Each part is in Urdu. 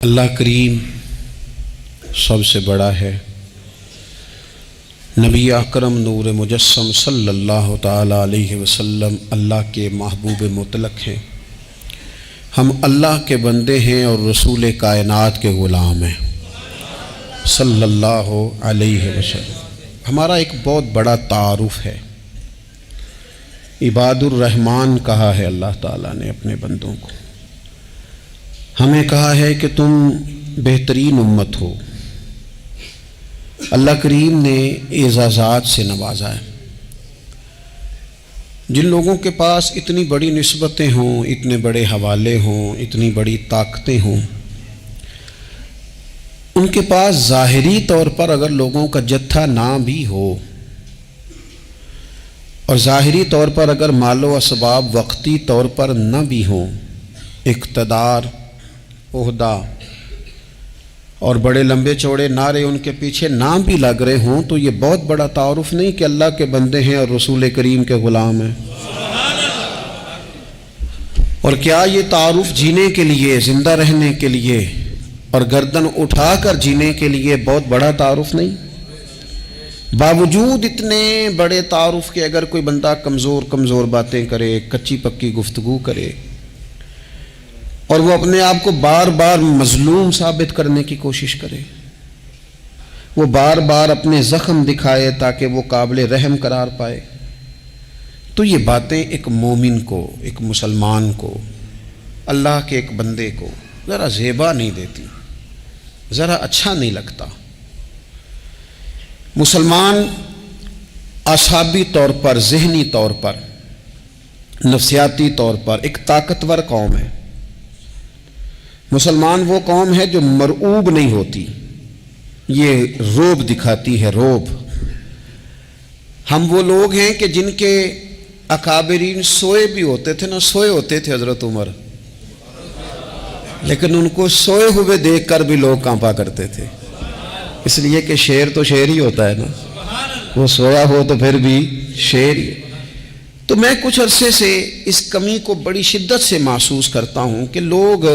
اللہ کریم سب سے بڑا ہے۔ نبی اکرم نور مجسم صلی اللہ تعالیٰ علیہ وسلم اللہ کے محبوب مطلق ہیں۔ ہم اللہ کے بندے ہیں اور رسول کائنات کے غلام ہیں صلی اللہ علیہ وسلم۔ ہمارا ایک بہت بڑا تعارف ہے، عباد الرحمن کہا ہے اللہ تعالیٰ نے اپنے بندوں کو۔ ہمیں کہا ہے کہ تم بہترین امت ہو۔ اللہ کریم نے اعزازات سے نوازا ہے۔ جن لوگوں کے پاس اتنی بڑی نسبتیں ہوں، اتنے بڑے حوالے ہوں، اتنی بڑی طاقتیں ہوں، ان کے پاس ظاہری طور پر اگر لوگوں کا جتھا نہ بھی ہو اور ظاہری طور پر اگر مال و اسباب وقتی طور پر نہ بھی ہوں، اقتدار، عہدہ اور بڑے لمبے چوڑے نعرے ان کے پیچھے نہ بھی لگ رہے ہوں، تو یہ بہت بڑا تعارف نہیں کہ اللہ کے بندے ہیں اور رسول کریم کے غلام ہیں؟ اور کیا یہ تعارف جینے کے لیے، زندہ رہنے کے لیے اور گردن اٹھا کر جینے کے لیے بہت بڑا تعارف نہیں؟ باوجود اتنے بڑے تعارف کے اگر کوئی بندہ کمزور باتیں کرے، کچی پکی گفتگو کرے اور وہ اپنے آپ کو بار بار مظلوم ثابت کرنے کی کوشش کرے، وہ بار بار اپنے زخم دکھائے تاکہ وہ قابل رحم قرار پائے، تو یہ باتیں ایک مومن کو، ایک مسلمان کو، اللہ کے ایک بندے کو ذرا زیبا نہیں دیتی، ذرا اچھا نہیں لگتا۔ مسلمان اعصابی طور پر، ذہنی طور پر، نفسیاتی طور پر ایک طاقتور قوم ہے۔ مسلمان وہ قوم ہے جو مرعوب نہیں ہوتی، یہ روب دکھاتی ہے، روب۔ ہم وہ لوگ ہیں کہ جن کے اکابرین سوئے بھی ہوتے تھے، نہ سوئے ہوتے تھے حضرت عمر، لیکن ان کو سوئے ہوئے دیکھ کر بھی لوگ کانپا کرتے تھے، اس لیے کہ شیر تو شیر ہی ہوتا ہے نا، وہ سویا ہو تو پھر بھی شیر ہی۔ تو میں کچھ عرصے سے اس کمی کو بڑی شدت سے محسوس کرتا ہوں کہ لوگ،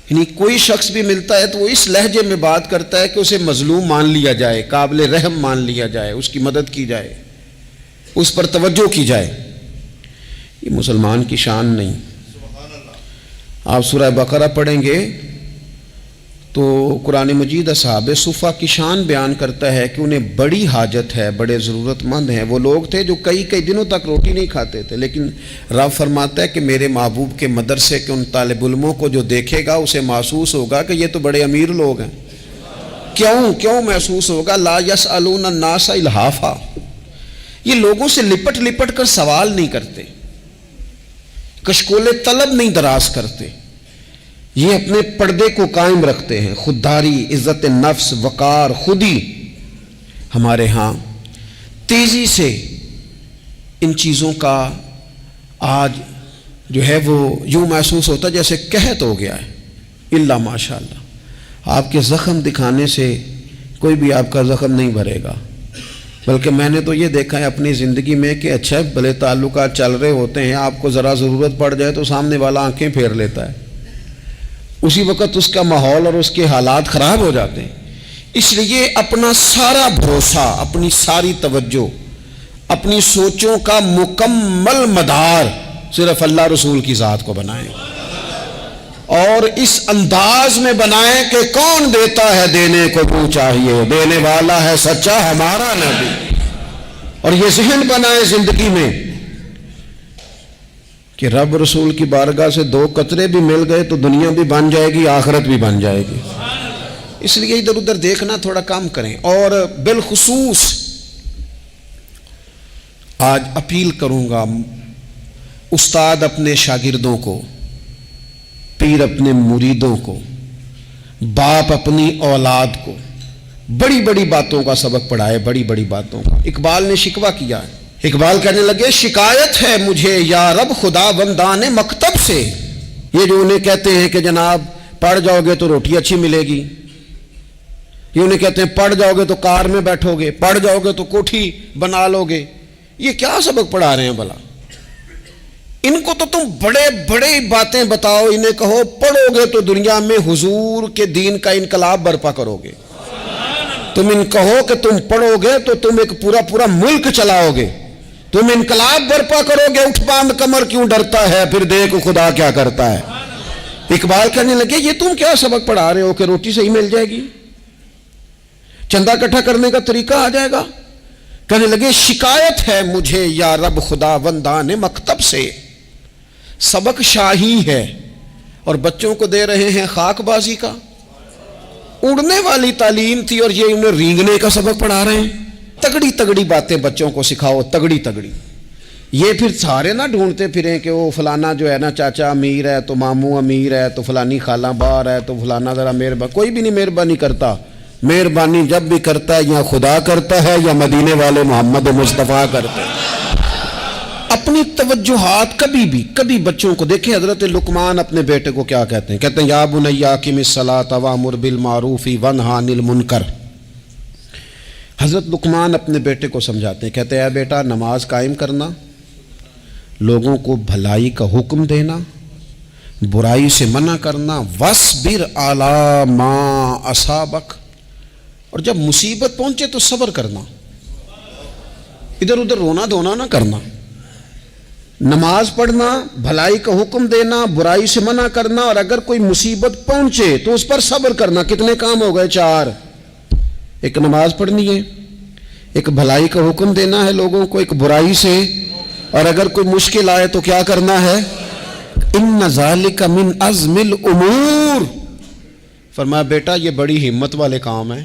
یعنی کوئی شخص بھی ملتا ہے تو وہ اس لہجے میں بات کرتا ہے کہ اسے مظلوم مان لیا جائے، قابل رحم مان لیا جائے، اس کی مدد کی جائے، اس پر توجہ کی جائے۔ یہ مسلمان کی شان نہیں۔ آپ سورہ بقرہ پڑھیں گے تو قرآن مجید اصحاب صفہ کی شان بیان کرتا ہے کہ انہیں بڑی حاجت ہے، بڑے ضرورت مند ہیں۔ وہ لوگ تھے جو کئی دنوں تک روٹی نہیں کھاتے تھے، لیکن رب فرماتا ہے کہ میرے محبوب کے مدرسے کے ان طالب علموں کو جو دیکھے گا اسے محسوس ہوگا کہ یہ تو بڑے امیر لوگ ہیں۔ کیوں محسوس ہوگا؟ لا یسألون الناس الحافا، یہ لوگوں سے لپٹ کر سوال نہیں کرتے، کشکول طلب نہیں دراز کرتے، یہ اپنے پردے کو قائم رکھتے ہیں۔ خودداری، عزت نفس، وقار، خودی ہمارے ہاں تیزی سے ان چیزوں کا آج جو ہے وہ یوں محسوس ہوتا جیسے قحط ہو گیا ہے۔ الا ماشاءاللہ، آپ کے زخم دکھانے سے کوئی بھی آپ کا زخم نہیں بھرے گا، بلکہ میں نے تو یہ دیکھا ہے اپنی زندگی میں کہ اچھا بھلے تعلقات چل رہے ہوتے ہیں، آپ کو ذرا ضرورت پڑ جائے تو سامنے والا آنکھیں پھیر لیتا ہے، اسی وقت اس کا ماحول اور اس کے حالات خراب ہو جاتے ہیں۔ اس لیے اپنا سارا بھروسہ، اپنی ساری توجہ، اپنی سوچوں کا مکمل مدار صرف اللہ رسول کی ذات کو بنائیں، اور اس انداز میں بنائیں کہ کون دیتا ہے دینے کو تو چاہیے، دینے والا ہے سچا ہمارا نبی۔ اور یہ ذہن بنائیں زندگی میں کہ رب رسول کی بارگاہ سے 2 قطرے بھی مل گئے تو دنیا بھی بن جائے گی، آخرت بھی بن جائے گی۔ اس لیے ادھر ادھر دیکھنا تھوڑا کم کریں۔ اور بالخصوص آج اپیل کروں گا، استاد اپنے شاگردوں کو، پیر اپنے مریدوں کو، باپ اپنی اولاد کو بڑی بڑی باتوں کا سبق پڑھائے، بڑی بڑی باتوں کا۔ اقبال نے شکوہ کیا ہے، اقبال کہنے لگے شکایت ہے مجھے یا رب خدا بندان مکتب سے، یہ جو انہیں کہتے ہیں کہ جناب پڑھ جاؤ گے تو روٹی اچھی ملے گی، یہ انہیں کہتے ہیں پڑھ جاؤ گے تو کار میں بیٹھو گے، پڑھ جاؤ گے تو کوٹھی بنا لو گے، یہ کیا سبق پڑھا رہے ہیں بھلا؟ ان کو تو تم بڑے بڑے باتیں بتاؤ، انہیں کہو پڑھو گے تو دنیا میں حضور کے دین کا انقلاب برپا کرو گے، تم ان کہو کہ تم پڑھو گے تو تم ایک پورا ملک چلاؤ گے، تم انقلاب برپا کرو گے، اٹھ باندھ کمر کیوں ڈرتا ہے، پھر دیکھ خدا کیا کرتا ہے۔ اقبال کہنے لگے یہ تم کیا سبق پڑھا رہے ہو کہ روٹی صحیح مل جائے گی، چندہ اکٹھا کرنے کا طریقہ آ جائے گا؟ کہنے لگے شکایت ہے مجھے یا رب خدا وندان مکتب سے، سبق شاہی ہے اور بچوں کو دے رہے ہیں خاک بازی کا۔ اڑنے والی تعلیم تھی اور یہ انہیں رینگنے کا سبق پڑھا رہے ہیں۔ تگڑی تگڑی باتیں بچوں کو سکھاؤ، تگڑی تگڑی، یہ پھر سارے نہ ڈھونڈتے پھریں کہ وہ فلانا جو ہے نا چاچا امیر ہے تو ماموں امیر ہے تو فلانی خالہ باہر ہے تو فلانا ذرا مہربانی، کوئی بھی نہیں مہربانی کرتا۔ مہربانی جب بھی کرتا ہے یا خدا کرتا ہے یا مدینے والے محمد مصطفیٰ کرتے ہیں۔ اپنی توجہات کبھی بچوں کو دیکھیں، حضرت لقمان اپنے بیٹے کو کیا کہتے ہیں؟ کہتے ہیں یا بنی اقم الصلاۃ وامر بالمعروف وانہی عن المنکر۔ حضرت لقمان اپنے بیٹے کو سمجھاتے ہیں، کہتے ہیں اے بیٹا نماز قائم کرنا، لوگوں کو بھلائی کا حکم دینا، برائی سے منع کرنا، وَاصْبِرْ عَلَىٰ مَا أَصَابَكَ، اور جب مصیبت پہنچے تو صبر کرنا، ادھر ادھر رونا دھونا نہ کرنا، نماز پڑھنا، بھلائی کا حکم دینا، برائی سے منع کرنا، اور اگر کوئی مصیبت پہنچے تو اس پر صبر کرنا۔ کتنے کام ہو گئے؟ 4۔ ایک نماز پڑھنی ہے، ایک بھلائی کا حکم دینا ہے لوگوں کو، ایک برائی سے، اور اگر کوئی مشکل آئے تو کیا کرنا ہے؟ ان ذالک من عزم الامور۔ فرمایا بیٹا یہ بڑی ہمت والے کام ہیں،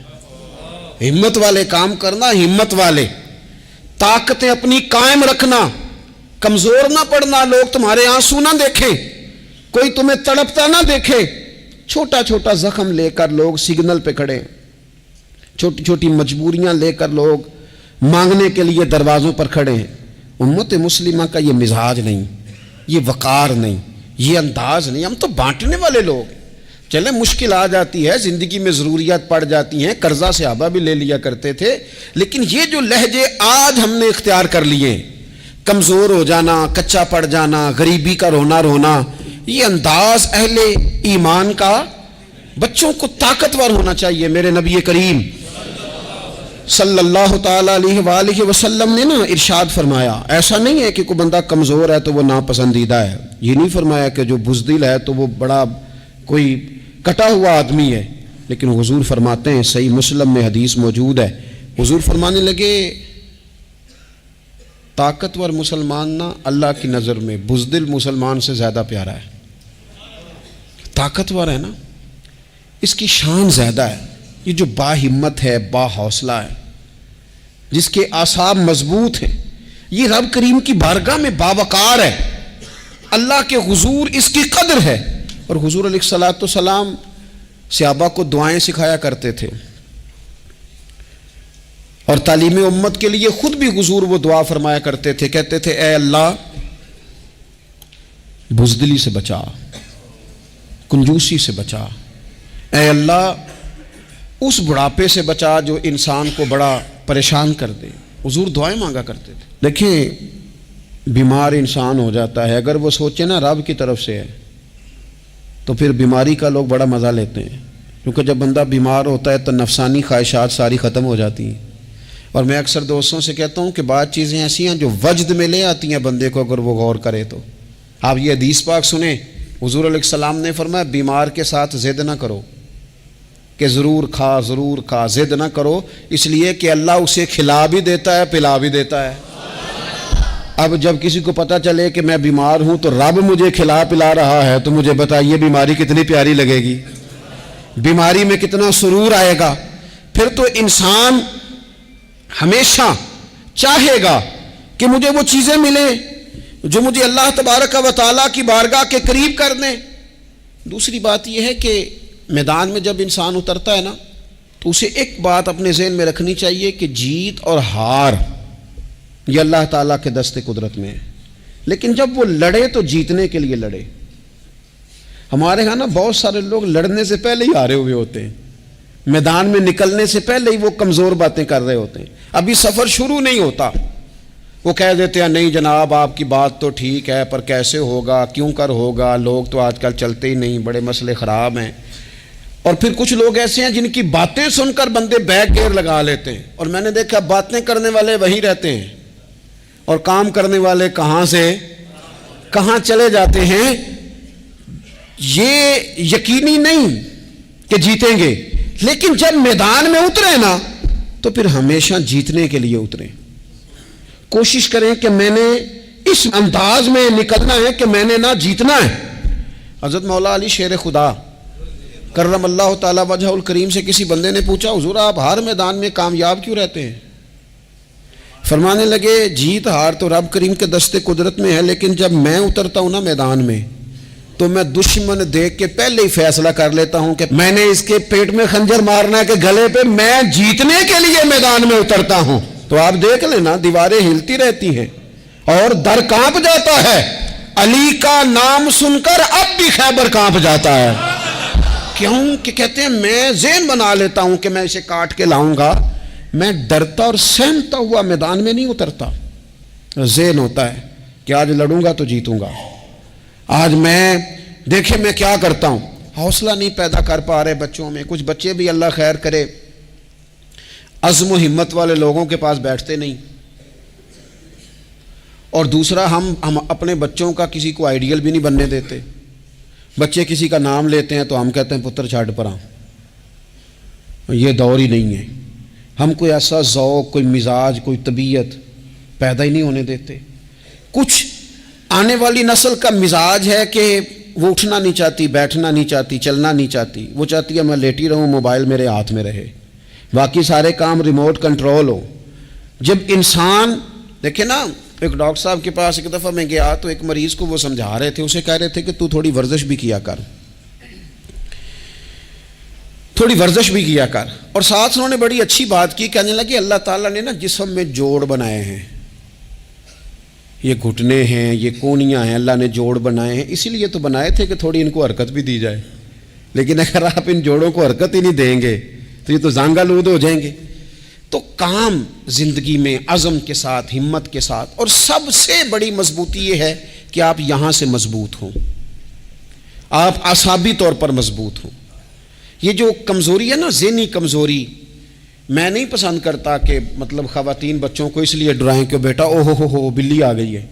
ہمت والے کام کرنا، ہمت والے، طاقتیں اپنی قائم رکھنا، کمزور نہ پڑنا، لوگ تمہارے آنسو نہ دیکھیں، کوئی تمہیں تڑپتا نہ دیکھے۔ چھوٹا چھوٹا زخم لے کر لوگ سگنل پہ کھڑے، چھوٹی چھوٹی مجبوریاں لے کر لوگ مانگنے کے لیے دروازوں پر کھڑے ہیں۔ امت مسلمہ کا یہ مزاج نہیں، یہ وقار نہیں، یہ انداز نہیں، ہم تو بانٹنے والے لوگ ہیں۔ چلیں مشکل آ جاتی ہے، زندگی میں ضروریات پڑ جاتی ہیں، قرضہ صحابہ بھی لے لیا کرتے تھے، لیکن یہ جو لہجے آج ہم نے اختیار کر لیے، کمزور ہو جانا، کچا پڑ جانا، غریبی کا رونا، یہ انداز اہل ایمان کا۔ بچوں کو طاقتور ہونا چاہیے۔ میرے نبی کریم صلی اللہ تعالی علیہ وآلہ وسلم نے نا ارشاد فرمایا، ایسا نہیں ہے کہ کوئی بندہ کمزور ہے تو وہ ناپسندیدہ ہے، یہ نہیں فرمایا کہ جو بزدل ہے تو وہ بڑا کوئی کٹا ہوا آدمی ہے، لیکن حضور فرماتے ہیں، صحیح مسلم میں حدیث موجود ہے، حضور فرمانے لگے طاقتور مسلمان نا اللہ کی نظر میں بزدل مسلمان سے زیادہ پیارا ہے۔ طاقتور ہے نا، اس کی شان زیادہ ہے، یہ جو با ہمت ہے، با حوصلہ ہے، جس کے اعصاب مضبوط ہیں، یہ رب کریم کی بارگاہ میں باوقار ہے، اللہ کے حضور اس کی قدر ہے۔ اور حضور علیہ الصلوۃ والسلام صحابہ کو دعائیں سکھایا کرتے تھے، اور تعلیم امت کے لیے خود بھی حضور وہ دعا فرمایا کرتے تھے، کہتے تھے اے اللہ بزدلی سے بچا، کنجوسی سے بچا، اے اللہ اس بڑھاپے سے بچا جو انسان کو بڑا پریشان کر دے۔ حضور دعائیں مانگا کرتے تھے۔ دیکھیں بیمار انسان ہو جاتا ہے، اگر وہ سوچے نا رب کی طرف سے ہے تو پھر بیماری کا لوگ بڑا مزہ لیتے ہیں، کیونکہ جب بندہ بیمار ہوتا ہے تو نفسانی خواہشات ساری ختم ہو جاتی ہیں۔ اور میں اکثر دوستوں سے کہتا ہوں کہ بعض چیزیں ایسی ہیں جو وجد میں لے آتی ہیں بندے کو، اگر وہ غور کرے تو۔ آپ یہ حدیث پاک سنیں، حضور علیہ السلام نے فرمایا بیمار کے ساتھ ضد نہ کرو کہ ضرور کھا، ضد نہ کرو، اس لیے کہ اللہ اسے کھلا بھی دیتا ہے، پلا بھی دیتا ہے۔ اب جب کسی کو پتہ چلے کہ میں بیمار ہوں تو رب مجھے کھلا پلا رہا ہے تو مجھے بتائیے بیماری کتنی پیاری لگے گی، بیماری میں کتنا سرور آئے گا۔ پھر تو انسان ہمیشہ چاہے گا کہ مجھے وہ چیزیں ملیں جو مجھے اللہ تبارک و تعالیٰ کی بارگاہ کے قریب کر دیں۔ دوسری بات یہ ہے کہ میدان میں جب انسان اترتا ہے نا تو اسے ایک بات اپنے ذہن میں رکھنی چاہیے کہ جیت اور ہار یہ اللہ تعالیٰ کے دست قدرت میں ہے، لیکن جب وہ لڑے تو جیتنے کے لیے لڑے۔ ہمارے ہاں نا بہت سارے لوگ لڑنے سے پہلے ہی ہارے ہوئے ہوتے ہیں، میدان میں نکلنے سے پہلے ہی وہ کمزور باتیں کر رہے ہوتے ہیں، ابھی سفر شروع نہیں ہوتا وہ کہہ دیتے ہیں نہیں جناب آپ کی بات تو ٹھیک ہے پر کیسے ہوگا، کیوں کر ہوگا، لوگ تو آج کل چلتے ہی نہیں، بڑے مسئلے خراب ہیں۔ اور پھر کچھ لوگ ایسے ہیں جن کی باتیں سن کر بندے بیک گیئر لگا لیتے ہیں، اور میں نے دیکھا باتیں کرنے والے وہیں رہتے ہیں اور کام کرنے والے کہاں سے کہاں چلے جاتے ہیں۔ یہ یقینی نہیں کہ جیتیں گے، لیکن جب میدان میں اترے نا تو پھر ہمیشہ جیتنے کے لیے اتریں۔ کوشش کریں کہ میں نے اس انداز میں نکلنا ہے کہ میں نے نہ جیتنا ہے۔ حضرت مولا علی شیر خدا کرم اللہ تعالی وجہ الکریم سے کسی بندے نے پوچھا حضور آپ ہر میدان میں کامیاب کیوں رہتے ہیں؟ فرمانے لگے جیت ہار تو رب کریم کے دستے قدرت میں ہے، لیکن جب میں اترتا ہوں نا میدان میں تو میں دشمن دیکھ کے پہلے ہی فیصلہ کر لیتا ہوں کہ میں نے اس کے پیٹ میں خنجر مارنا ہے کہ گلے پہ، میں جیتنے کے لیے میدان میں اترتا ہوں۔ تو آپ دیکھ لینا دیواریں ہلتی رہتی ہیں اور در کانپ جاتا ہے، علی کا نام سن کر اب بھی خیبر کانپ جاتا ہے۔ کیوں کہ کہتے ہیں میں ذہن بنا لیتا ہوں کہ میں اسے کاٹ کے لاؤں گا، میں ڈرتا اور سہمتا ہوا میدان میں نہیں اترتا۔ ذہن ہوتا ہے کہ آج لڑوں گا تو جیتوں گا، آج میں دیکھیں میں کیا کرتا ہوں۔ حوصلہ نہیں پیدا کر پا رہے بچوں میں، کچھ بچے بھی اللہ خیر کرے عزم و ہمت والے لوگوں کے پاس بیٹھتے نہیں، اور دوسرا ہم اپنے بچوں کا کسی کو آئیڈیل بھی نہیں بننے دیتے۔ بچے کسی کا نام لیتے ہیں تو ہم کہتے ہیں پتر چھاڑ پرا، یہ دور ہی نہیں ہے۔ ہم کوئی ایسا ذوق، کوئی مزاج، کوئی طبیعت پیدا ہی نہیں ہونے دیتے۔ کچھ آنے والی نسل کا مزاج ہے کہ وہ اٹھنا نہیں چاہتی، بیٹھنا نہیں چاہتی، چلنا نہیں چاہتی، وہ چاہتی ہے میں لیٹی رہوں، موبائل میرے ہاتھ میں رہے، باقی سارے کام ریموٹ کنٹرول ہو۔ جب انسان دیکھیں نا، ایک ڈاکٹر صاحب کے پاس ایک دفعہ میں گیا تو ایک مریض کو وہ سمجھا رہے تھے، اسے کہہ رہے تھے کہ تو تھوڑی ورزش بھی کیا کر، تھوڑی ورزش بھی کیا کر، اور ساتھ انہوں نے بڑی اچھی بات کی، کہنے لگے اللہ تعالیٰ نے نا جسم میں جوڑ بنائے ہیں، یہ گھٹنے ہیں، یہ کونیاں ہیں، اللہ نے جوڑ بنائے ہیں، اسی لیے تو بنائے تھے کہ تھوڑی ان کو حرکت بھی دی جائے، لیکن اگر آپ ان جوڑوں کو حرکت ہی نہیں دیں گے تو یہ تو زانگا لود ہو جائیں گے۔ تو کام زندگی میں عزم کے ساتھ، ہمت کے ساتھ، اور سب سے بڑی مضبوطی یہ ہے کہ آپ یہاں سے مضبوط ہوں، آپ اعصابی طور پر مضبوط ہوں۔ یہ جو کمزوری ہے نا، ذہنی کمزوری، میں نہیں پسند کرتا کہ مطلب خواتین بچوں کو اس لیے ڈرائیں کہ بیٹا او ہو بلی آ گئی ہے۔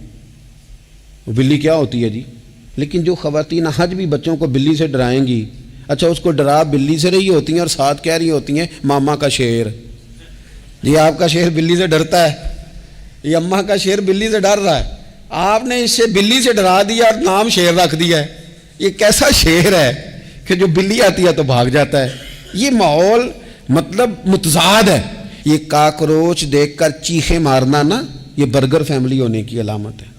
وہ بلی کیا ہوتی ہے جی؟ لیکن جو خواتین آج بھی بچوں کو بلی سے ڈرائیں گی، اچھا اس کو ڈرا بلی سے رہی ہوتی ہیں اور ساتھ کہہ رہی ہوتی ہیں ماما کا شیر، جی آپ کا شیر بلی سے ڈرتا ہے، یہ اماں کا شیر بلی سے ڈر رہا ہے، آپ نے اس سے بلی سے ڈرا دیا اور نام شیر رکھ دیا ہے۔ یہ کیسا شیر ہے کہ جو بلی آتی ہے تو بھاگ جاتا ہے؟ یہ ماحول مطلب متضاد ہے۔ یہ کاکروچ دیکھ کر چیخیں مارنا نا، یہ برگر فیملی ہونے کی علامت ہے۔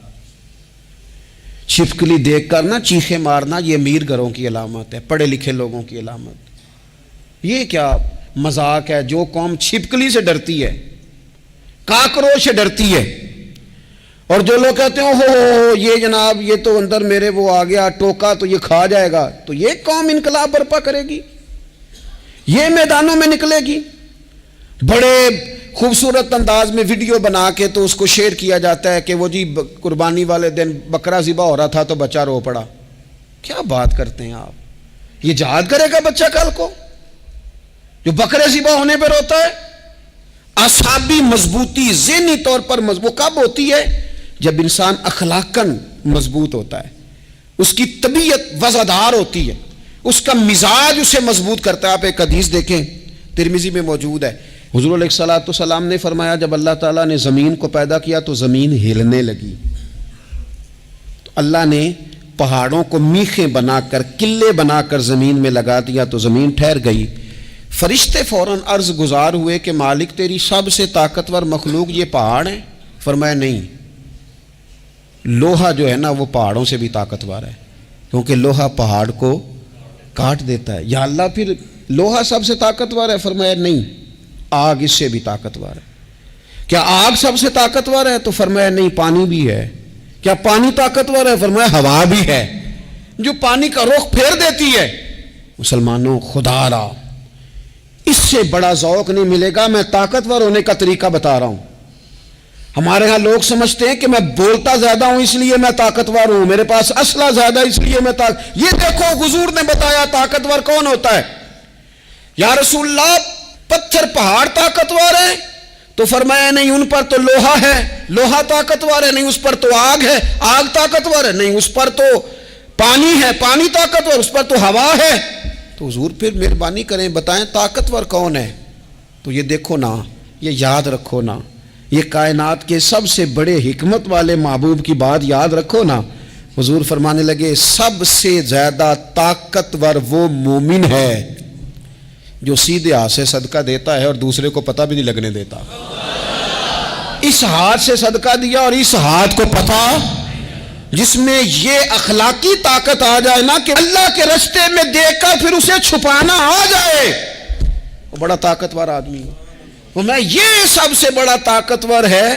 چھپکلی دیکھ کر نا چیخیں مارنا، یہ امیر گھروں کی علامت ہے، پڑھے لکھے لوگوں کی علامت۔ یہ کیا مذاق ہے؟ جو قوم چھپکلی سے ڈرتی ہے، کاکروچ سے ڈرتی ہے، اور جو لوگ کہتے ہیں ہو یہ جناب یہ تو اندر میرے وہ آ گیا ٹوکا تو یہ کھا جائے گا، تو یہ قوم انقلاب برپا کرے گی، یہ میدانوں میں نکلے گی۔ بڑے خوبصورت انداز میں ویڈیو بنا کے تو اس کو شیئر کیا جاتا ہے کہ وہ جی قربانی والے دن بکرا ذبح ہو رہا تھا تو بچہ رو پڑا۔ کیا بات کرتے ہیں آپ؟ یہ جہاد کرے گا بچہ کل کو جو بکرے ذبح ہونے پہ روتا ہے؟ اعصابی مضبوطی، ذہنی طور پر مضبوط کب ہوتی ہے؟ جب انسان اخلاقاً مضبوط ہوتا ہے، اس کی طبیعت وزادار ہوتی ہے، اس کا مزاج اسے مضبوط کرتا ہے۔ آپ ایک حدیث دیکھیں، ترمذی میں موجود ہے، حضور علیہ السلام نے فرمایا جب اللہ تعالیٰ نے زمین کو پیدا کیا تو زمین ہلنے لگی، تو اللہ نے پہاڑوں کو میخیں بنا کر، قلعے بنا کر زمین میں لگا دیا تو زمین ٹھہر گئی۔ فرشتے فوراً عرض گزار ہوئے کہ مالک تیری سب سے طاقتور مخلوق یہ پہاڑ ہیں؟ فرمایا نہیں، لوہا جو ہے نا وہ پہاڑوں سے بھی طاقتور ہے، کیونکہ لوہا پہاڑ کو کاٹ دیتا ہے۔ یا اللہ پھر لوہا سب سے طاقتور ہے؟ فرمایا نہیں، آگ اس سے بھی طاقتور ہے۔ کیا آگ سب سے طاقتور ہے؟ تو فرمایا نہیں، پانی بھی ہے۔ کیا پانی طاقتور ہے؟ فرمایا ہوا بھی ہے، جو پانی کا رخ پھیر دیتی ہے۔ مسلمانوں خدا را اس سے بڑا ذوق نہیں ملے گا۔ میں طاقتور ہونے کا طریقہ بتا رہا ہوں۔ ہمارے ہاں لوگ سمجھتے ہیں کہ میں بولتا زیادہ ہوں اس لیے میں طاقتور ہوں، میرے پاس اسلحہ زیادہ اس لیے میں یہ دیکھو حضور نے بتایا طاقتور کون ہوتا ہے۔ یا رسول اللہ پتھر پہاڑ طاقتور ہیں؟ تو فرمایا نہیں، ان پر تو لوہا ہے، لوہا طاقتور ہے، نہیں اس پر تو آگ ہے، آگ طاقتور ہے، نہیں اس پر تو پانی ہے، پانی طاقتور، اس پر تو ہوا ہے۔ تو حضور پھر مہربانی کریں بتائیں طاقتور کون ہے؟ تو یہ دیکھو نا، یہ یاد رکھو نا، یہ کائنات کے سب سے بڑے حکمت والے محبوب کی بات یاد رکھو نا۔ حضور فرمانے لگے سب سے زیادہ طاقتور وہ مومن ہے جو سیدھے ہاتھ سے صدقہ دیتا ہے اور دوسرے کو پتہ بھی نہیں لگنے دیتا۔ اس ہاتھ سے صدقہ دیا اور اس ہاتھ کو پتہ، جس میں یہ اخلاقی طاقت آ جائے نا کہ اللہ کے راستے میں دیکھ کر پھر اسے چھپانا آ جائے، وہ بڑا طاقتور آدمی ہے۔ وہ میں یہ سب سے بڑا طاقتور ہے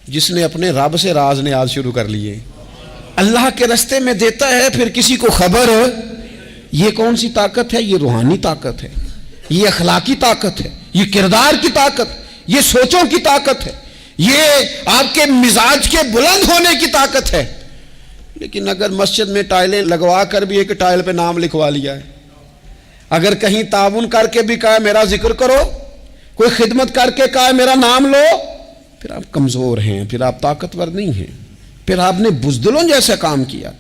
جس نے اپنے رب سے راز نیاز شروع کر لیے، اللہ کے راستے میں دیتا ہے پھر کسی کو خبر۔ یہ کون سی طاقت ہے؟ یہ روحانی طاقت ہے، یہ اخلاقی طاقت ہے، یہ کردار کی طاقت، یہ سوچوں کی طاقت ہے، یہ آپ کے مزاج کے بلند ہونے کی طاقت ہے۔ لیکن اگر مسجد میں ٹائلیں لگوا کر بھی ایک ٹائل پہ نام لکھوا لیا ہے، اگر کہیں تعاون کر کے بھی کہا میرا ذکر کرو، کوئی خدمت کر کے کہا میرا نام لو، پھر آپ کمزور ہیں، پھر آپ طاقتور نہیں ہیں، پھر آپ نے بزدلوں جیسا کام کیا،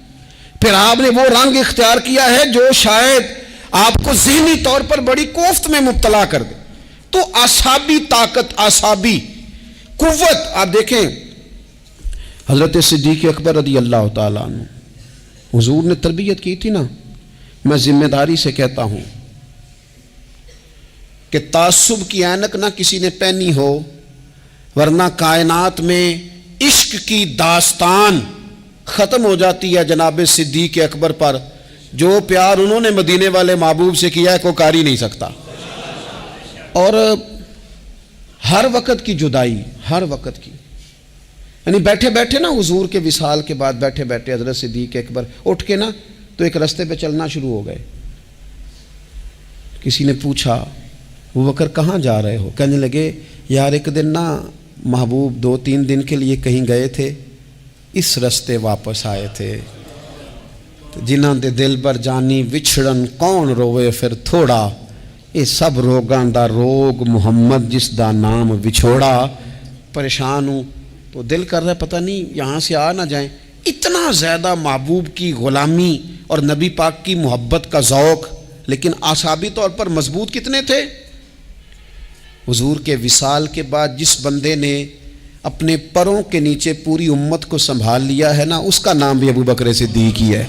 پھر آپ نے وہ رنگ اختیار کیا ہے جو شاید آپ کو ذہنی طور پر بڑی کوفت میں مبتلا کر دے۔ تو اعصابی طاقت، اعصابی قوت، آپ دیکھیں حضرت صدیق اکبر رضی اللہ تعالیٰ عنہ، حضور نے تربیت کی تھی نا، میں ذمہ داری سے کہتا ہوں کہ تعصب کی اینک نہ کسی نے پہنی ہو، ورنہ کائنات میں عشق کی داستان ختم ہو جاتی ہے جناب صدیق اکبر پر۔ جو پیار انہوں نے مدینے والے محبوب سے کیا ہے کوئی کر ہی نہیں سکتا۔ اور ہر وقت کی جدائی، ہر وقت کی، یعنی بیٹھے بیٹھے نا حضور کے وصال کے بعد بیٹھے بیٹھے حضرت صدیق اکبر اٹھ کے نا تو ایک رستے پہ چلنا شروع ہو گئے۔ کسی نے پوچھا ابو بکر کہاں جا رہے ہو؟ کہنے لگے یار ایک دن نا محبوب 2-3 دن کے لیے کہیں گئے تھے، اس رستے واپس آئے تھے، جنہاں دے دل بر جانی وچھڑن کون روے پھر تھوڑا، یہ سب روگاں دا روگ محمد جس دا نام وچھوڑا۔ پریشان ہوں تو دل کر رہا ہے پتہ نہیں یہاں سے آ نہ جائیں۔ اتنا زیادہ محبوب کی غلامی اور نبی پاک کی محبت کا ذوق، لیکن اعصابی طور پر مضبوط کتنے تھے؟ حضور کے وصال کے بعد جس بندے نے اپنے پروں کے نیچے پوری امت کو سنبھال لیا ہے نا، اس کا نام بھی ابو بکر صدیق ہی ہے۔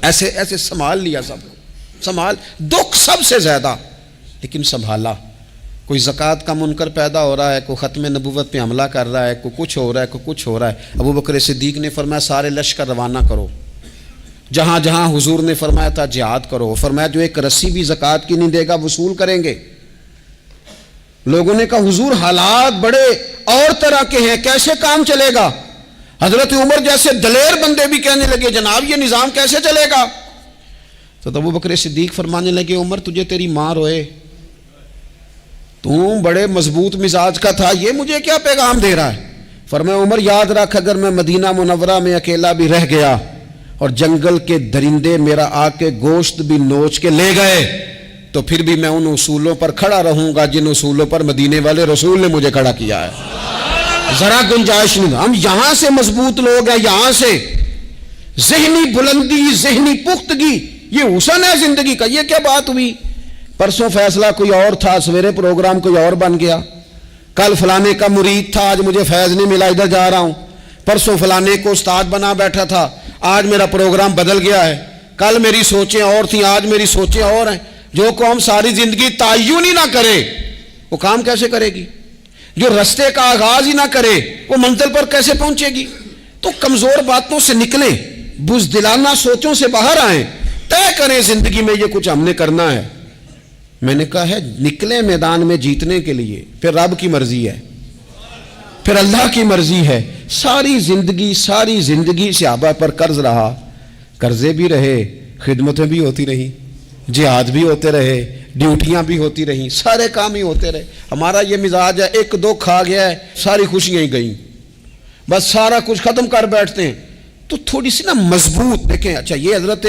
ایسے ایسے سنبھال لیا، سب سنبھال، دکھ سب سے زیادہ لیکن سنبھالا۔ کوئی زکوٰۃ کا منکر پیدا ہو رہا ہے، کوئی ختم نبوت پہ حملہ کر رہا ہے، کوئی کچھ ہو رہا ہے، کوئی کچھ ہو رہا ہے، ابو بکر صدیق نے فرمایا سارے لشکر روانہ کرو، جہاں جہاں حضور نے فرمایا تھا جہاد کرو، فرمایا جو ایک رسی بھی زکوٰۃ کی نہیں دے گا وصول کریں گے۔ لوگوں نے کہا حضور حالات بڑے اور طرح کے ہیں، کیسے کام چلے گا؟ حضرت عمر جیسے دلیر بندے بھی کہنے لگے جناب یہ نظام کیسے چلے گا؟ تو ابو بکر صدیق فرمانے لگے عمر تجھے تیری ماں روئے، تو بڑے مضبوط مزاج کا تھا، یہ مجھے کیا پیغام دے رہا ہے؟ فرمایا عمر یاد رکھ اگر میں مدینہ منورہ میں اکیلا بھی رہ گیا اور جنگل کے درندے میرا آ کے گوشت بھی نوچ کے لے گئے تو پھر بھی میں ان اصولوں پر کھڑا رہوں گا جن اصولوں پر مدینے والے رسول نے مجھے کھڑا کیا ہے۔ ذرا گنجائش نہیں، ہم یہاں سے مضبوط لوگ ہیں، یہاں سے ذہنی بلندی، ذہنی پختگی، یہ حسن ہے زندگی کا۔ یہ کیا بات ہوئی؟ پرسوں فیصلہ کوئی اور تھا، سویرے پروگرام کوئی اور بن گیا، کل فلانے کا مرید تھا آج مجھے فیض نہیں ملا ادھر جا رہا ہوں، پرسوں فلانے کو استاد بنا بیٹھا تھا آج میرا پروگرام بدل گیا ہے، کل میری سوچیں اور تھیں آج میری سوچیں اور ہیں۔ جو قوم ساری زندگی تعین ہی نہ کرے وہ کام کیسے کرے گی؟ جو رستے کا آغاز ہی نہ کرے وہ منزل پر کیسے پہنچے گی؟ تو کمزور باتوں سے نکلیں، بزدلانہ سوچوں سے باہر آئیں، طے کریں زندگی میں یہ کچھ ہم نے کرنا ہے۔ میں نے کہا ہے نکلیں میدان میں جیتنے کے لیے، پھر رب کی مرضی ہے، پھر اللہ کی مرضی ہے۔ ساری زندگی صحابہ پر قرض رہا، قرضے بھی رہے، خدمتیں بھی ہوتی رہی، جہاد بھی ہوتے رہے، ڈیوٹیاں بھی ہوتی رہیں, سارے کام ہی ہوتے رہے. ہمارا یہ مزاج ہے, ایک دو کھا گیا ہے ساری خوشیاں ہی گئیں, بس سارا کچھ ختم کر بیٹھتے ہیں. تو تھوڑی سی نا مضبوط دیکھیں. اچھا یہ حضرت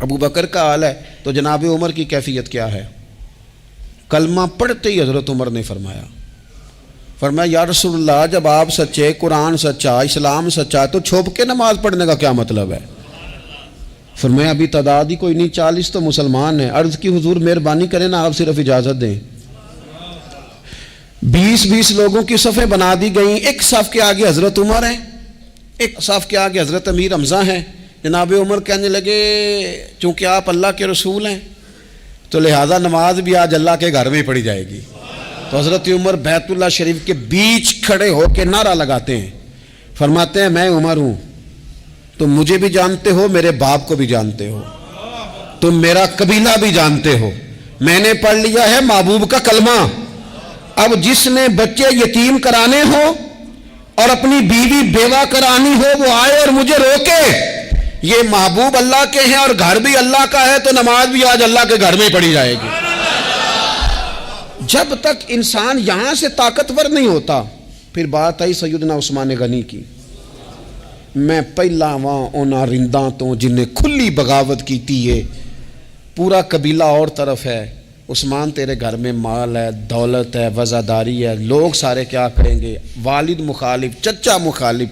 ابو بکر کا حال ہے, تو جناب عمر کی کیفیت کیا ہے؟ کلمہ پڑھتے ہی حضرت عمر نے فرمایا یا رسول اللہ, جب آپ سچے, قرآن سچا, اسلام سچا, تو چھپ کے نماز پڑھنے کا کیا مطلب ہے؟ فرمایا ابھی تعداد ہی کوئی نہیں, 40 تو مسلمان ہیں. عرض کی حضور مہربانی کریں نا, آپ صرف اجازت دیں. 20 لوگوں کی صفیں بنا دی گئیں. ایک صف کے آگے حضرت عمر ہیں, ایک صف کے آگے حضرت امیر حمزہ ہیں. جناب عمر کہنے لگے چونکہ آپ اللہ کے رسول ہیں تو لہذا نماز بھی آج اللہ کے گھر میں پڑھی جائے گی. تو حضرت عمر بیت اللہ شریف کے بیچ کھڑے ہو کے نعرہ لگاتے ہیں, فرماتے ہیں میں عمر ہوں, تم مجھے بھی جانتے ہو, میرے باپ کو بھی جانتے ہو, تم میرا قبیلہ بھی جانتے ہو, میں نے پڑھ لیا ہے محبوب کا کلمہ. اب جس نے بچے یتیم کرانے ہو اور اپنی بیوی بیوہ کرانی ہو وہ آئے اور مجھے روکے. یہ محبوب اللہ کے ہیں اور گھر بھی اللہ کا ہے, تو نماز بھی آج اللہ کے گھر میں پڑھی جائے گی. جب تک انسان یہاں سے طاقتور نہیں ہوتا. پھر بات آئی سیدنا عثمان غنی کی. میں پہلا وہاں اونا رنداں تو جنہیں کھلی بغاوت کی تھی, ہے پورا قبیلہ اور طرف ہے. عثمان تیرے گھر میں مال ہے, دولت ہے, وزاداری ہے, لوگ سارے کیا کریں گے؟ والد مخالف, چچا مخالف.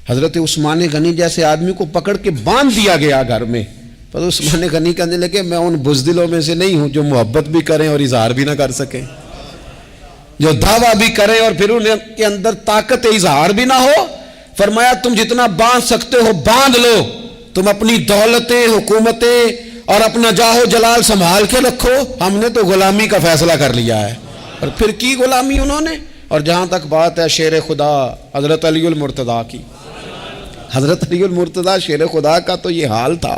حضرت عثمان غنی جیسے آدمی کو پکڑ کے باندھ دیا گیا گھر میں. پر عثمان غنی کہنے لگے میں ان بزدلوں میں سے نہیں ہوں جو محبت بھی کریں اور اظہار بھی نہ کر سکیں, جو دعویٰ بھی کریں اور پھر ان کے اندر طاقت اظہار بھی نہ ہو. فرمایا تم جتنا باندھ سکتے ہو باندھ لو, تم اپنی دولتیں, حکومتیں اور اپنا جاہ و جلال سنبھال کے رکھو, ہم نے تو غلامی کا فیصلہ کر لیا ہے. اور پھر کی غلامی انہوں نے. اور جہاں تک بات ہے شیر خدا حضرت علی المرتضیٰ کی, حضرت علی المرتضیٰ شیر خدا کا تو یہ حال تھا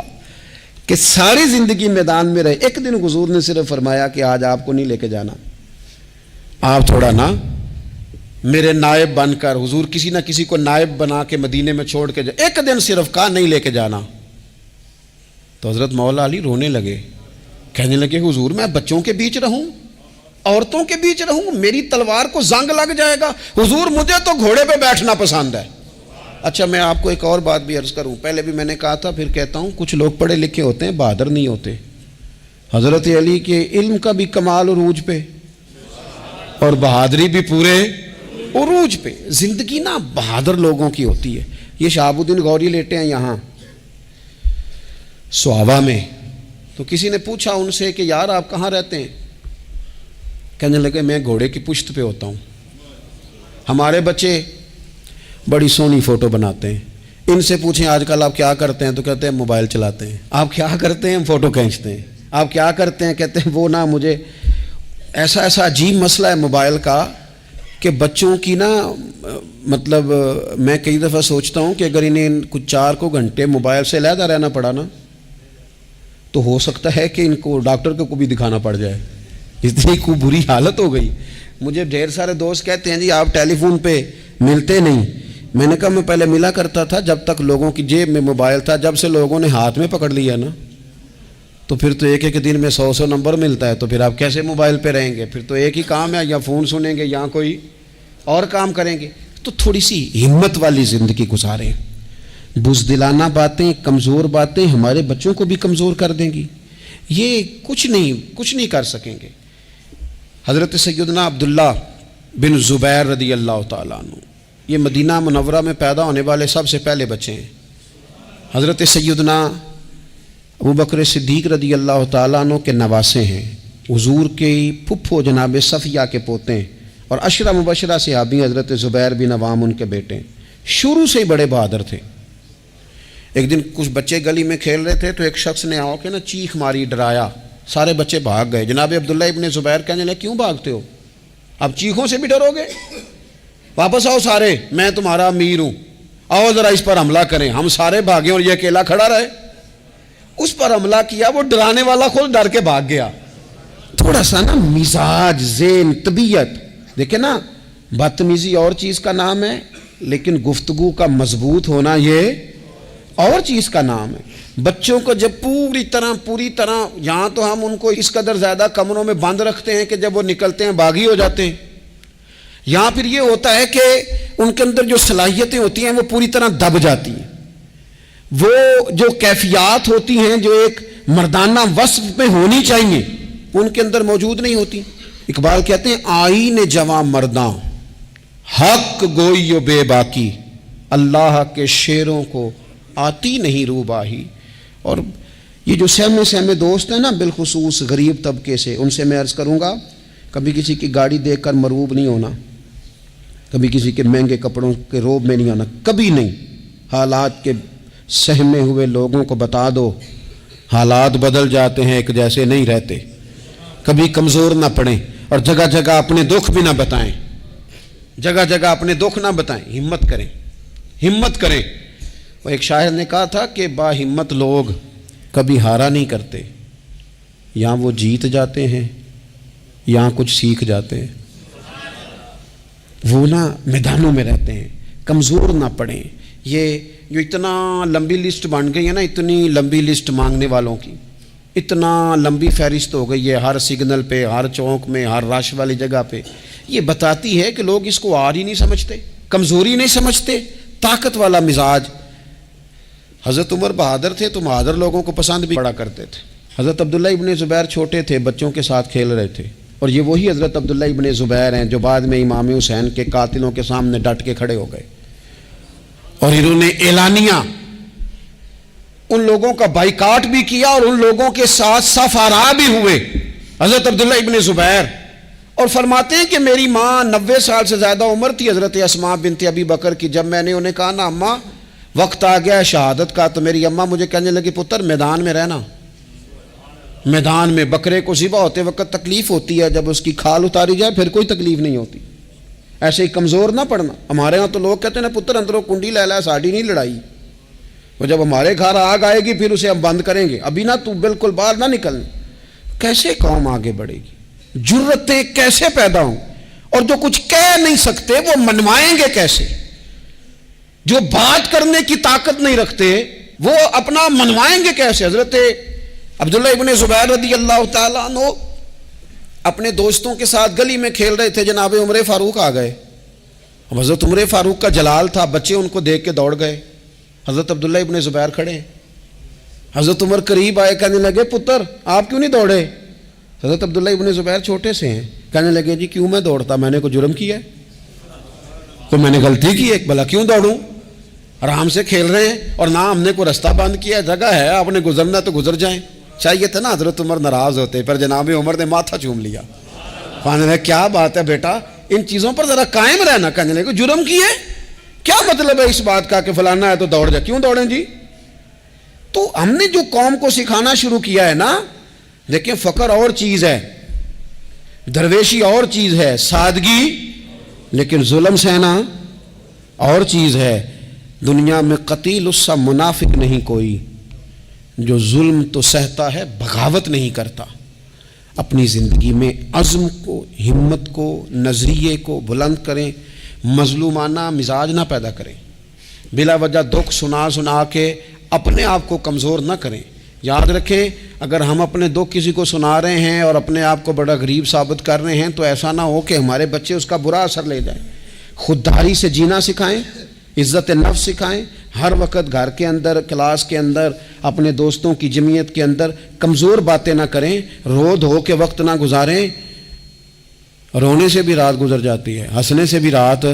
کہ ساری زندگی میدان میں رہے. ایک دن حضور نے صرف فرمایا کہ آج آپ کو نہیں لے کے جانا, آپ تھوڑا نا میرے نائب بن کر, حضور کسی نہ کسی کو نائب بنا کے مدینے میں چھوڑ کے جائے. ایک دن صرف کہا نہیں لے کے جانا. تو حضرت مولا علی رونے لگے, کہنے لگے حضور میں بچوں کے بیچ رہوں, عورتوں کے بیچ رہوں, میری تلوار کو زنگ لگ جائے گا. حضور مجھے تو گھوڑے پہ بیٹھنا پسند ہے. اچھا میں آپ کو ایک اور بات بھی عرض کروں, پہلے بھی میں نے کہا تھا پھر کہتا ہوں, کچھ لوگ پڑھے لکھے ہوتے ہیں بہادر نہیں ہوتے. حضرت علی کے علم کا بھی کمال عروج پہ اور بہادری بھی پورے عروج پہ. زندگی نا بہادر لوگوں کی ہوتی ہے. یہ شہاب الدین غوری لیٹے ہیں یہاں سوابا میں, تو کسی نے پوچھا ان سے کہ یار آپ کہاں رہتے ہیں؟ کہنے لگے میں گھوڑے کی پشت پہ ہوتا ہوں. ہمارے بچے بڑی سونی فوٹو بناتے ہیں. ان سے پوچھیں آج کل آپ کیا کرتے ہیں, تو کہتے ہیں موبائل چلاتے ہیں. آپ کیا کرتے ہیں؟ ہم فوٹو کھینچتے ہیں. آپ کیا کرتے ہیں؟ کہتے ہیں وہ نا مجھے ایسا عجیب مسئلہ ہے موبائل کا کہ بچوں کی نا مطلب میں کئی دفعہ سوچتا ہوں کہ اگر انہیں کچھ 4 گھنٹے موبائل سے علیحدہ رہنا پڑا نا تو ہو سکتا ہے کہ ان کو ڈاکٹر کو بھی دکھانا پڑ جائے, اتنی کو بری حالت ہو گئی. مجھے ڈھیر سارے دوست کہتے ہیں جی آپ ٹیلی فون پہ ملتے نہیں. میں نے کہا میں پہلے ملا کرتا تھا جب تک لوگوں کی جیب میں موبائل تھا, جب سے لوگوں نے ہاتھ میں پکڑ لیا نا تو پھر تو ایک دن میں 100 نمبر ملتا ہے, تو پھر آپ کیسے موبائل پہ رہیں گے؟ پھر تو ایک ہی کام ہے, یا فون سنیں گے یا کوئی اور کام کریں گے. تو تھوڑی سی ہمت والی زندگی گزاریں. بزدلانہ باتیں, کمزور باتیں ہمارے بچوں کو بھی کمزور کر دیں گی. یہ کچھ نہیں کر سکیں گے. حضرت سیدنا عبداللہ بن زبیر رضی اللہ تعالیٰ عنہ, یہ مدینہ منورہ میں پیدا ہونے والے سب سے پہلے بچے ہیں. حضرت سیدنا ابو بکر صدیق رضی اللہ تعالیٰ عنہ کے نواسے ہیں. حضور کے پھپھو جناب صفیہ کے پوتے ہیں, اور عشرہ مبشرہ صحابی حضرت زبیر بن عوام ان کے بیٹے ہیں. شروع سے ہی بڑے بہادر تھے. ایک دن کچھ بچے گلی میں کھیل رہے تھے تو ایک شخص نے آ کے نا چیخ ماری, ڈرایا, سارے بچے بھاگ گئے. جناب عبداللہ ابن زبیر کہنے لگے کیوں بھاگتے ہو؟ اب چیخوں سے بھی ڈرو گے؟ واپس آؤ سارے, میں تمہارا امیر ہوں, آؤ ذرا اس پر حملہ کریں. ہم سارے بھاگے اور یہ اکیلا کھڑا رہے. اس پر حملہ کیا, وہ ڈرانے والا خود ڈر کے بھاگ گیا. تھوڑا سا نا مزاج, ذہن, طبیعت دیکھیں نا, بدتمیزی اور چیز کا نام ہے لیکن گفتگو کا مضبوط ہونا یہ اور چیز کا نام ہے. بچوں کو جب پوری طرح یہاں تو ہم ان کو اس قدر زیادہ کمروں میں بند رکھتے ہیں کہ جب وہ نکلتے ہیں باغی ہو جاتے ہیں. یہاں پھر یہ ہوتا ہے کہ ان کے اندر جو صلاحیتیں ہوتی ہیں وہ پوری طرح دب جاتی ہیں. وہ جو کیفیات ہوتی ہیں جو ایک مردانہ وصف میں ہونی چاہیے ان کے اندر موجود نہیں ہوتی. اقبال کہتے ہیں آئین جواں مرداں حق گوئی و بے باکی، اللہ کے شیروں کو آتی نہیں روباہی. اور یہ جو سہمے دوست ہیں نا بالخصوص غریب طبقے سے، ان سے میں عرض کروں گا کبھی کسی کی گاڑی دیکھ کر مرعوب نہیں ہونا، کبھی کسی کے مہنگے کپڑوں کے روب میں نہیں آنا، کبھی نہیں. حالات کے سہمے ہوئے لوگوں کو بتا دو حالات بدل جاتے ہیں، ایک جیسے نہیں رہتے. کبھی کمزور نہ پڑیں اور جگہ جگہ اپنے دکھ بھی نہ بتائیں، جگہ جگہ اپنے دکھ نہ بتائیں. ہمت کریں. وہ ایک شاعر نے کہا تھا کہ با ہمت لوگ کبھی ہارا نہیں کرتے، یا وہ جیت جاتے ہیں یا کچھ سیکھ جاتے ہیں. وہ نا میدانوں میں رہتے ہیں، کمزور نہ پڑیں. یہ جو اتنا لمبی لسٹ بن گئی ہے نا، اتنی لمبی لسٹ مانگنے والوں کی، اتنا لمبی فہرست ہو گئی ہے ہر سگنل پہ، ہر چوک میں، ہر رش والی جگہ پہ. یہ بتاتی ہے کہ لوگ اس کو آر ہی نہیں سمجھتے، کمزوری نہیں سمجھتے، طاقت والا مزاج. حضرت عمر بہادر تھے تو بہادر لوگوں کو پسند بھی بڑا کرتے تھے. حضرت عبداللہ ابن زبیر چھوٹے تھے، بچوں کے ساتھ کھیل رہے تھے، اور یہ وہی حضرت عبداللہ ابن زبیر ہیں جو بعد میں امام حسین کے قاتلوں کے سامنے ڈٹ کے کھڑے ہو گئے اور انہوں نے اعلانیہ ان لوگوں کا بائیکاٹ بھی کیا اور ان لوگوں کے ساتھ سفارا بھی ہوئے. حضرت عبداللہ ابن زبیر اور فرماتے ہیں کہ میری ماں 90 سال سے زیادہ عمر تھی حضرت اسماء بنت ابی بکر کی. جب میں نے انہیں کہا نا اماں وقت آ گیا ہے شہادت کا، تو میری اماں مجھے کہنے لگی پتر میدان میں رہنا. میدان میں بکرے کو ذبح ہوتے وقت تکلیف ہوتی ہے، جب اس کی کھال اتاری جائے پھر کوئی تکلیف نہیں ہوتی. ایسے ہی کمزور نہ پڑنا. ہمارے ہاں تو لوگ کہتے ہیں نا پتر اندروں کنڈی لے لا ساڑی نہیں لڑائی. وہ جب ہمارے گھر آگ آئے گی پھر اسے ہم بند کریں گے، ابھی نہ تو بالکل باہر نہ نکلنا. کیسے قوم آگے بڑھے گی؟ جرتیں کیسے پیدا ہوں؟ اور جو کچھ کہہ نہیں سکتے وہ منوائیں گے کیسے؟ جو بات کرنے کی طاقت نہیں رکھتے وہ اپنا منوائیں گے کیسے؟ حضرت عبداللہ ابن زبیر رضی اللہ تعالیٰ عنہ اپنے دوستوں کے ساتھ گلی میں کھیل رہے تھے، جناب عمر فاروق آ گئے. اب حضرت عمر فاروق کا جلال تھا، بچے ان کو دیکھ کے دوڑ گئے. حضرت عبداللہ ابن زبیر کھڑے ہیں. حضرت عمر قریب آئے، کہنے لگے پتر آپ کیوں نہیں دوڑے؟ حضرت عبداللہ ابن زبیر چھوٹے سے ہیں، کہنے لگے جی کیوں میں دوڑتا، میں نے کوئی جرم کیا ہے؟ تو میں نے غلطی کی ہے، بھلا کیوں دوڑوں؟ آرام سے کھیل رہے ہیں اور نہ ہم نے کوئی رستہ بند کیا، جگہ ہے آپ نے گزرنا تو گزر جائیں. چاہیے تھا نا حضرت عمر ناراض ہوتے، پر جناب عمر نے ماتھا چوم لیا. کہنے لگے کیا بات ہے بیٹا، ان چیزوں پر ذرا قائم رہنا. کہنے لگے جرم کیے، کیا مطلب ہے اس بات کا کہ فلانا ہے تو دوڑ جائے؟ کیوں دوڑیں جی؟ تو ہم نے جو قوم کو سکھانا شروع کیا ہے نا، دیکھیں فقر اور چیز ہے، درویشی اور چیز ہے، سادگی، لیکن ظلم سہنا اور چیز ہے. دنیا میں قتیل اس سا منافق نہیں کوئی جو ظلم تو سہتا ہے بغاوت نہیں کرتا. اپنی زندگی میں عزم کو، ہمت کو، نظریے کو بلند کریں، مظلومانہ مزاج نہ پیدا کریں، بلا وجہ دکھ سنا کے اپنے آپ کو کمزور نہ کریں. یاد رکھیں اگر ہم اپنے دکھ کسی کو سنا رہے ہیں اور اپنے آپ کو بڑا غریب ثابت کر رہے ہیں تو ایسا نہ ہو کہ ہمارے بچے اس کا برا اثر لے جائیں. خودداری سے جینا سکھائیں، عزت نفس سکھائیں. ہر وقت گھر کے اندر، کلاس کے اندر، اپنے دوستوں کی جمعیت کے اندر کمزور باتیں نہ کریں، رو دھو کے وقت نہ گزاریں. رونے سے بھی رات گزر جاتی ہے، ہنسنے سے بھی رات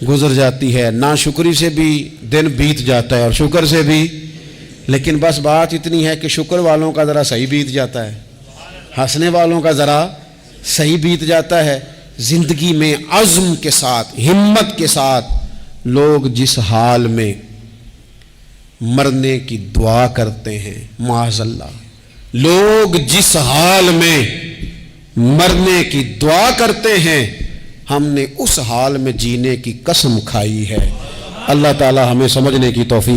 گزر جاتی ہے، ناشکری سے بھی دن بیت جاتا ہے اور شکر سے بھی. لیکن بس بات اتنی ہے کہ شکر والوں کا ذرا صحیح بیت جاتا ہے، ہنسنے والوں کا ذرا صحیح بیت جاتا ہے. زندگی میں عزم کے ساتھ، ہمت کے ساتھ لوگ جس حال میں مرنے کی دعا کرتے ہیں، معاذ اللہ، لوگ جس حال میں مرنے کی دعا کرتے ہیں، ہم نے اس حال میں جینے کی قسم کھائی ہے. اللہ تعالی ہمیں سمجھنے کی توفیق